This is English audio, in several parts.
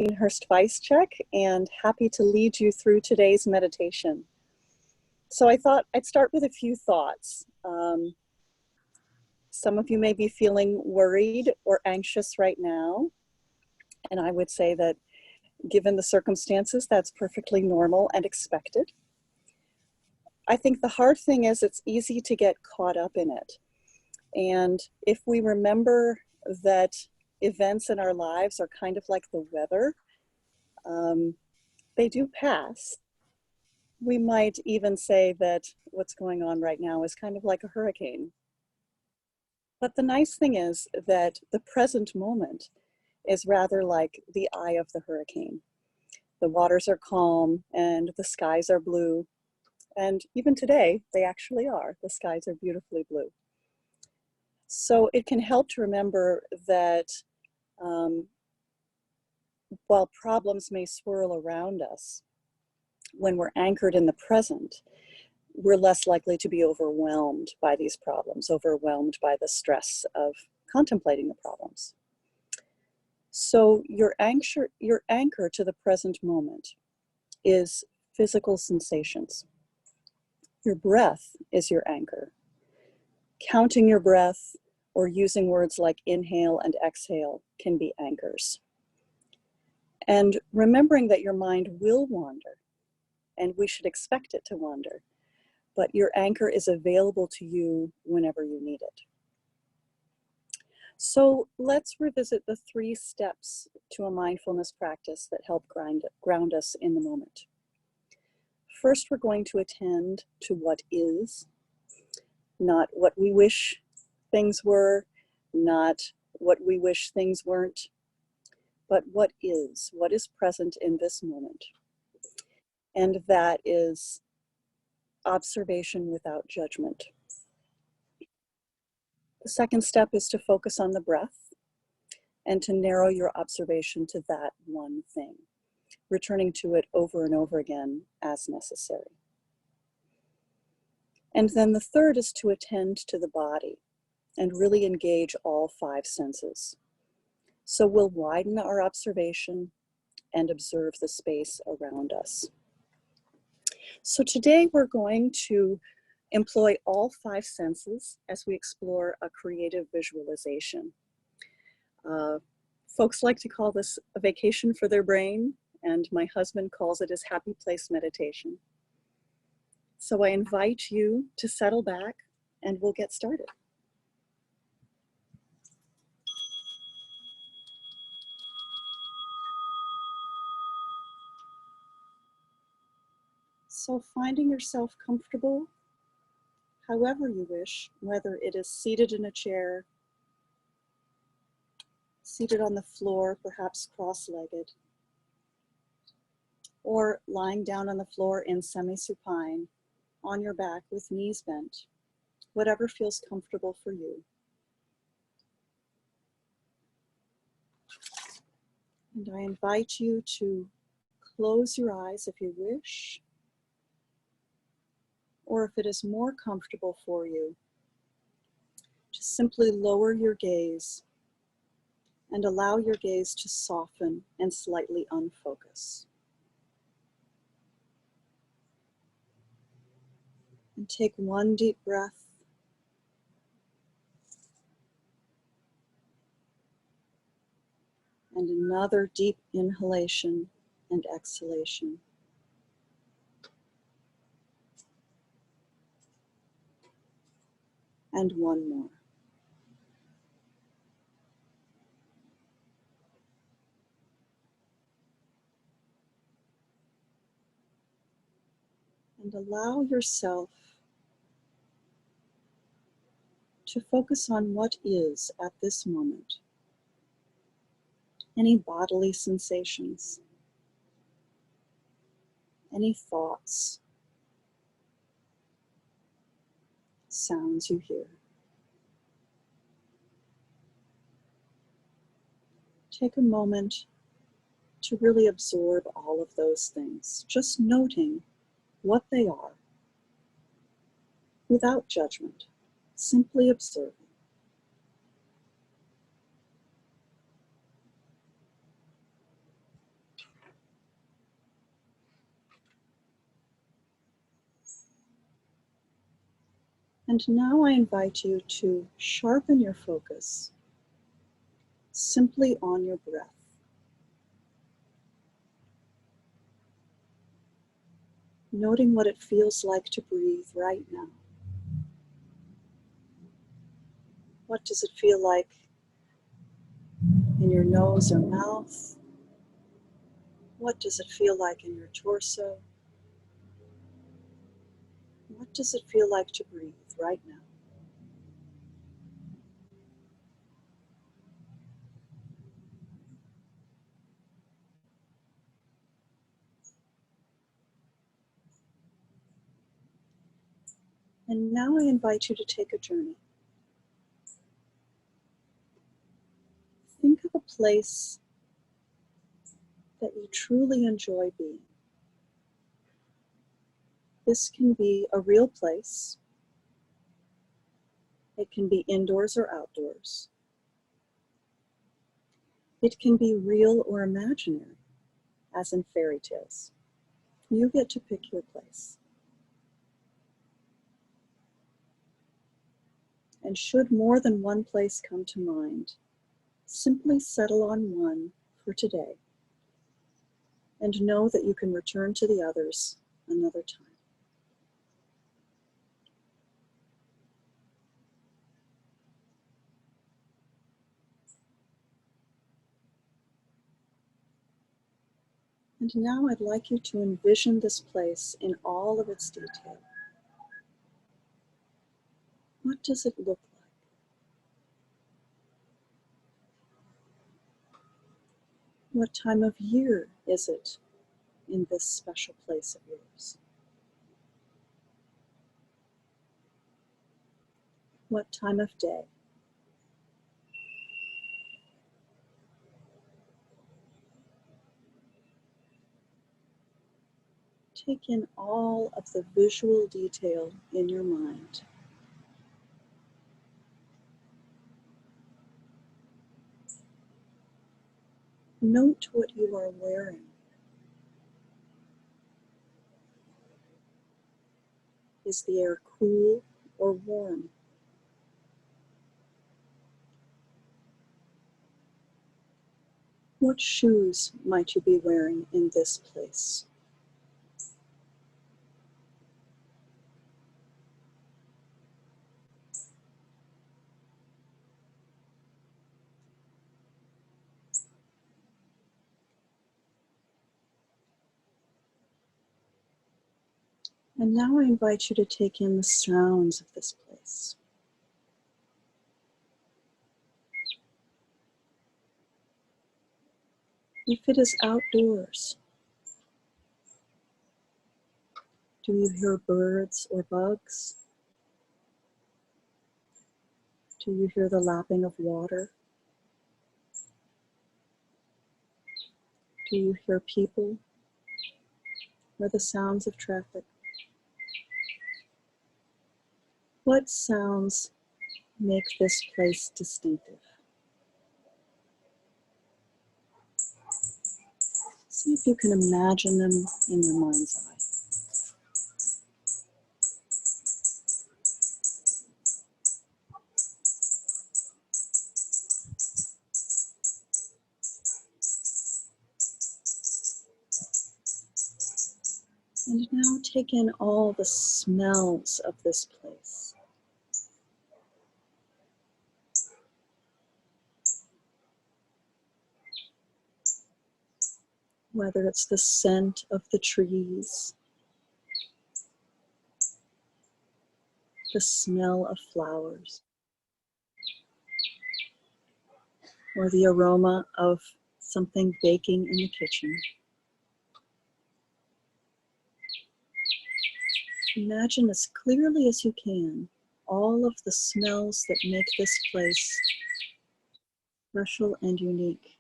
Kristine Hurst-Wajszczuk, and happy to lead you through today's meditation. So I thought I'd start with a few thoughts. Some of you may be feeling worried or anxious right now, and I would say that given the circumstances, that's perfectly normal and expected. I think the hard thing is it's easy to get caught up in it. And if we remember that events in our lives are kind of like the weather, they do pass. We might even say that what's going on right now is kind of like a hurricane. But the nice thing is that the present moment is rather like the eye of the hurricane. The waters are calm and the skies are blue. And even today, they actually are. The skies are beautifully blue. So it can help to remember that while problems may swirl around us, when we're anchored in the present, we're less likely to be overwhelmed by these problems, overwhelmed by the stress of contemplating the problems. So your anchor to the present moment is physical sensations. Your breath is your anchor. Counting your breath or using words like inhale and exhale can be anchors. And remembering that your mind will wander, and we should expect it to wander, but your anchor is available to you whenever you need it. So let's revisit the 3 steps to a mindfulness practice that help ground us in the moment. First, we're going to attend to what is, not what we wish things were, not what we wish things weren't, but what is present in this moment. And that is observation without judgment. The second step is to focus on the breath and to narrow your observation to that one thing, returning to it over and over again as necessary. And then the third is to attend to the body and really engage all 5 senses. So we'll widen our observation and observe the space around us. So today we're going to employ all 5 senses as we explore a creative visualization. Folks like to call this a vacation for their brain, and my husband calls it his happy place meditation. So I invite you to settle back and we'll get started. So finding yourself comfortable, however you wish, whether it is seated in a chair, seated on the floor, perhaps cross-legged, or lying down on the floor in semi-supine, on your back with knees bent, whatever feels comfortable for you. And I invite you to close your eyes if you wish, or if it is more comfortable for you, just simply lower your gaze and allow your gaze to soften and slightly unfocus. And take one deep breath. And another deep inhalation and exhalation. And one more. And allow yourself to focus on what is at this moment. Any bodily sensations, any thoughts, sounds you hear. Take a moment to really absorb all of those things, just noting what they are, without judgment, simply observing. And now I invite you to sharpen your focus simply on your breath. Noting what it feels like to breathe right now. What does it feel like in your nose or mouth? What does it feel like in your torso? What does it feel like to breathe right now? And now I invite you to take a journey. Think of a place that you truly enjoy being. This can be a real place. It can be indoors or outdoors. It can be real or imaginary, as in fairy tales. You get to pick your place. And should more than one place come to mind, simply settle on one for today and know that you can return to the others another time. And now I'd like you to envision this place in all of its detail. What does it look like? What time of year is it in this special place of yours? What time of day? Take in all of the visual detail in your mind. Note what you are wearing. Is the air cool or warm? What shoes might you be wearing in this place? And now I invite you to take in the sounds of this place. If it is outdoors, do you hear birds or bugs? Do you hear the lapping of water? Do you hear people or the sounds of traffic? What sounds make this place distinctive? See if you can imagine them in your mind's eye. And now take in all the smells of this place. Whether it's the scent of the trees, the smell of flowers, or the aroma of something baking in the kitchen. Imagine as clearly as you can all of the smells that make this place special and unique.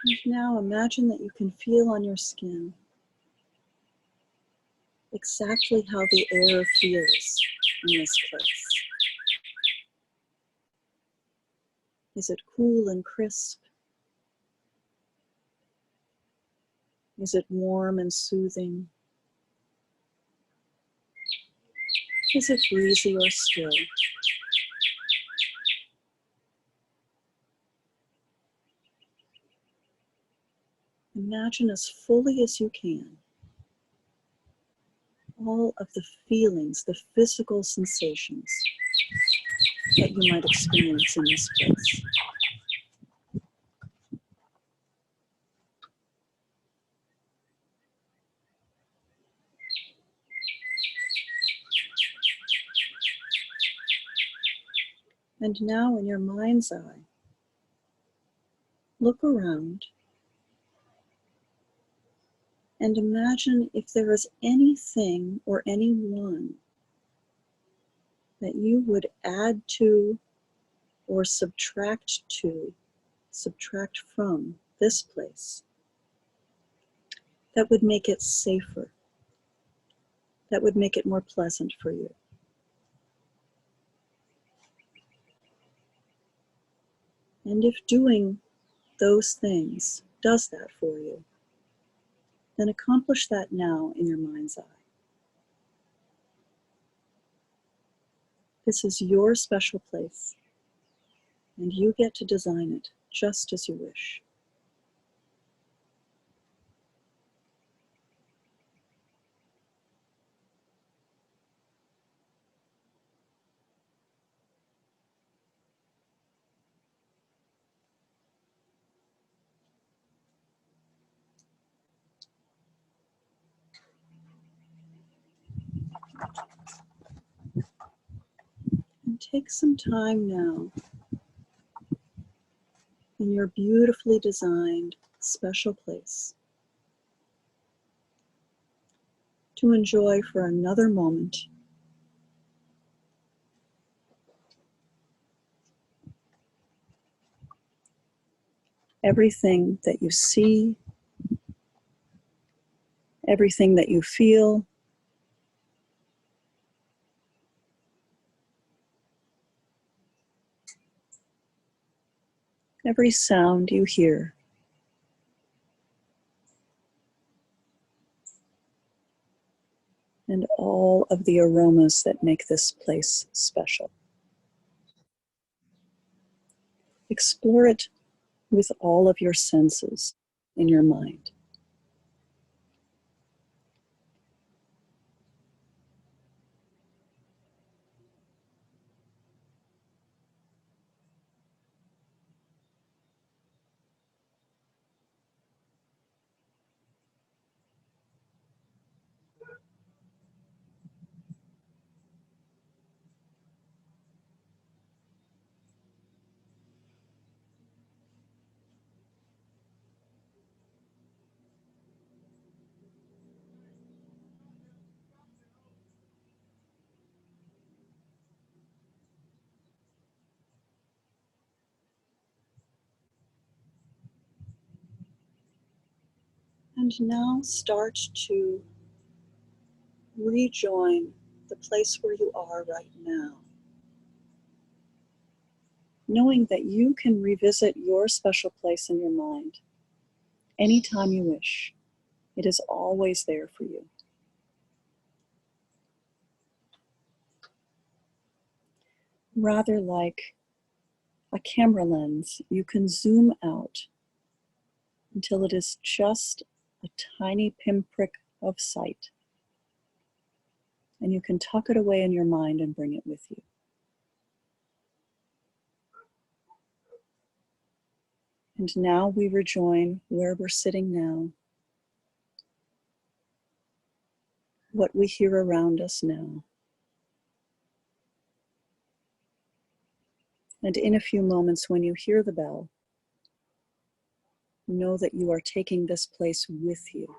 And now imagine that you can feel on your skin exactly how the air feels in this place. Is it cool and crisp? Is it warm and soothing? Is it breezy or still? Imagine as fully as you can all of the feelings, the physical sensations that you might experience in this place. And now in your mind's eye, look around and imagine if there is anything or anyone that you would add to or subtract from this place that would make it safer, that would make it more pleasant for you. And if doing those things does that for you, then accomplish that now in your mind's eye. This is your special place, and you get to design it just as you wish. And take some time now in your beautifully designed special place to enjoy for another moment everything that you see, everything that you feel, every sound you hear. And all of the aromas that make this place special. Explore it with all of your senses in your mind. And now start to rejoin the place where you are right now, knowing that you can revisit your special place in your mind anytime you wish. It is always there for you. Rather like a camera lens, you can zoom out until it is just a tiny pinprick of sight. And you can tuck it away in your mind and bring it with you. And now we rejoin where we're sitting now, what we hear around us now. And in a few moments, when you hear the bell, know that you are taking this place with you.